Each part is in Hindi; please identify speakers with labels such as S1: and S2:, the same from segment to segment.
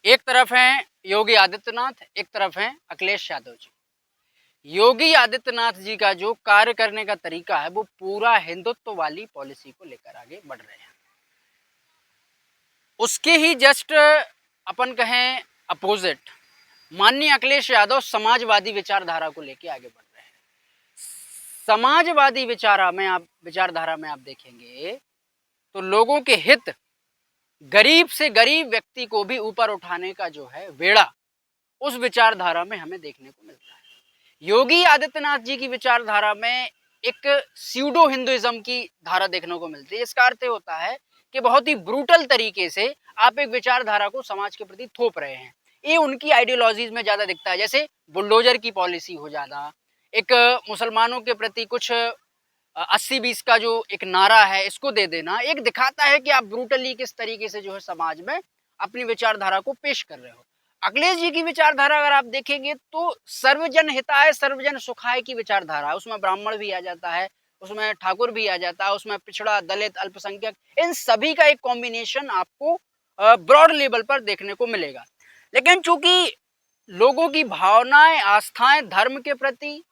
S1: एक तरफ हैं योगी आदित्यनाथ, एक तरफ हैं अखिलेश यादव जी। योगी आदित्यनाथ जी का जो कार्य करने का तरीका है वो पूरा हिंदुत्व वाली पॉलिसी को लेकर आगे बढ़ रहे हैं। उसके ही जस्ट अपन कहें अपोजिट माननीय अखिलेश यादव समाजवादी विचारधारा को लेकर आगे बढ़ रहे हैं। समाजवादी विचारधारा में आप देखेंगे तो लोगों के हित, गरीब से गरीब व्यक्ति को भी ऊपर उठाने का जो है वेड़ा उस विचारधारा में हमें देखने को मिलता है। योगी आदित्यनाथ जी की विचारधारा में एक स्यूडो हिंदुइज्म की धारा देखने को मिलती है। इसका अर्थ होता है कि बहुत ही ब्रूटल तरीके से आप एक विचारधारा को समाज के प्रति थोप रहे हैं। ये उनकी आइडियोलॉजीज में ज्यादा दिखता है, जैसे बुलडोजर की पॉलिसी हो जाना, एक मुसलमानों के प्रति कुछ 80-20 का जो एक नारा है इसको दे देना, एक दिखाता है कि आप ब्रूटली किस तरीके से जो है समाज में अपनी विचारधारा को पेश कर रहे हो। अखिलेश जी की विचारधारा अगर आप देखेंगे तो सर्वजन हिताय सर्वजन सुखाय की विचारधारा है। उसमें ब्राह्मण भी आ जाता है, उसमें ठाकुर भी आ जाता है, उसमें पिछड़ा, दलित, अल्पसंख्यक, इन सभी का एक कॉम्बिनेशन आपको ब्रॉड लेवल पर देखने को मिलेगा। लेकिन चूंकि लोगों की भावनाएं, आस्थाएं धर्म के प्रति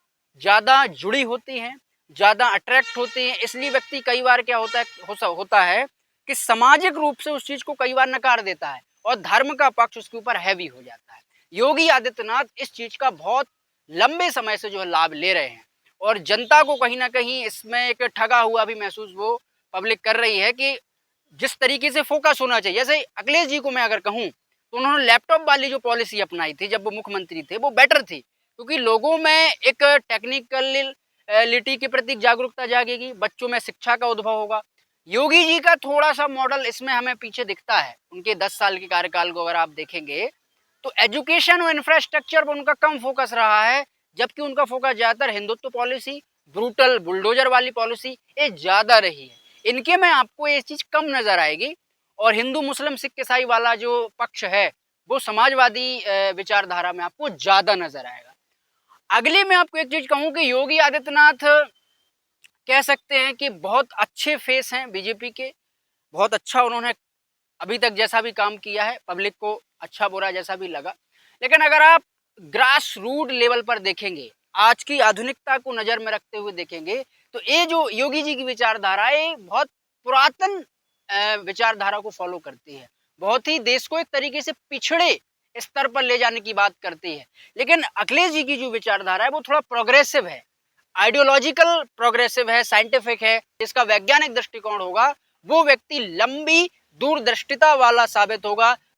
S1: ज्यादा जुड़ी होती हैं, ज्यादा अट्रैक्ट होती हैं, इसलिए व्यक्ति कई बार क्या होता है कि सामाजिक रूप से उस चीज को कई बार नकार देता है और धर्म का पक्ष उसके ऊपर हैवी हो जाता है। योगी आदित्यनाथ इस चीज का बहुत लंबे समय से जो है लाभ ले रहे हैं और जनता को कहीं ना कहीं इसमें एक ठगा हुआ भी महसूस वो पब्लिक कर रही है कि जिस तरीके से फोकस होना चाहिए। जैसे अखिलेश जी को मैं अगर कहूं तो उन्होंने लैपटॉप वाली जो पॉलिसी अपनाई थी जब वो मुख्यमंत्री थे वो बेटर थी, क्योंकि लोगों में एक टेक्निकलिटी के प्रति जागरूकता जागेगी, बच्चों में शिक्षा का उद्भव होगा। योगी जी का थोड़ा सा मॉडल इसमें हमें पीछे दिखता है। उनके 10 साल के कार्यकाल को अगर आप देखेंगे तो एजुकेशन और इंफ्रास्ट्रक्चर पर उनका कम फोकस रहा है, जबकि उनका फोकस ज्यादातर हिंदुत्व पॉलिसी, ब्रूटल बुलडोजर वाली पॉलिसी ये ज्यादा रही है। इनके में आपको ये चीज कम नजर आएगी और हिंदू मुस्लिम सिख ईसाई वाला जो पक्ष है वो समाजवादी विचारधारा में आपको ज्यादा नजर आएगा। अगली मैं आपको एक चीज कहूं कि योगी आदित्यनाथ कह सकते हैं कि बहुत अच्छे फेस हैं बीजेपी के, बहुत अच्छा उन्होंने अभी तक जैसा भी काम किया है पब्लिक को अच्छा बुरा जैसा भी लगा। लेकिन अगर आप ग्रास रूट लेवल पर देखेंगे, आज की आधुनिकता को नजर में रखते हुए देखेंगे तो ये जो योगी जी की विचारधारा है बहुत पुरातन विचारधारा को फॉलो करती है, बहुत ही देश को एक तरीके से पिछड़े स्तर पर ले जाने की बात करती है। लेकिन अखिलेश जी की जो विचारधारा है वो थोड़ा प्रोग्रेसिव है, आइडियोलॉजिकल प्रोग्रेसिव है, साइंटिफिक है। इसका वैज्ञानिक दृष्टिकोण होगा वो व्यक्ति लंबी दूरदृष्टिता वाला साबित होगा,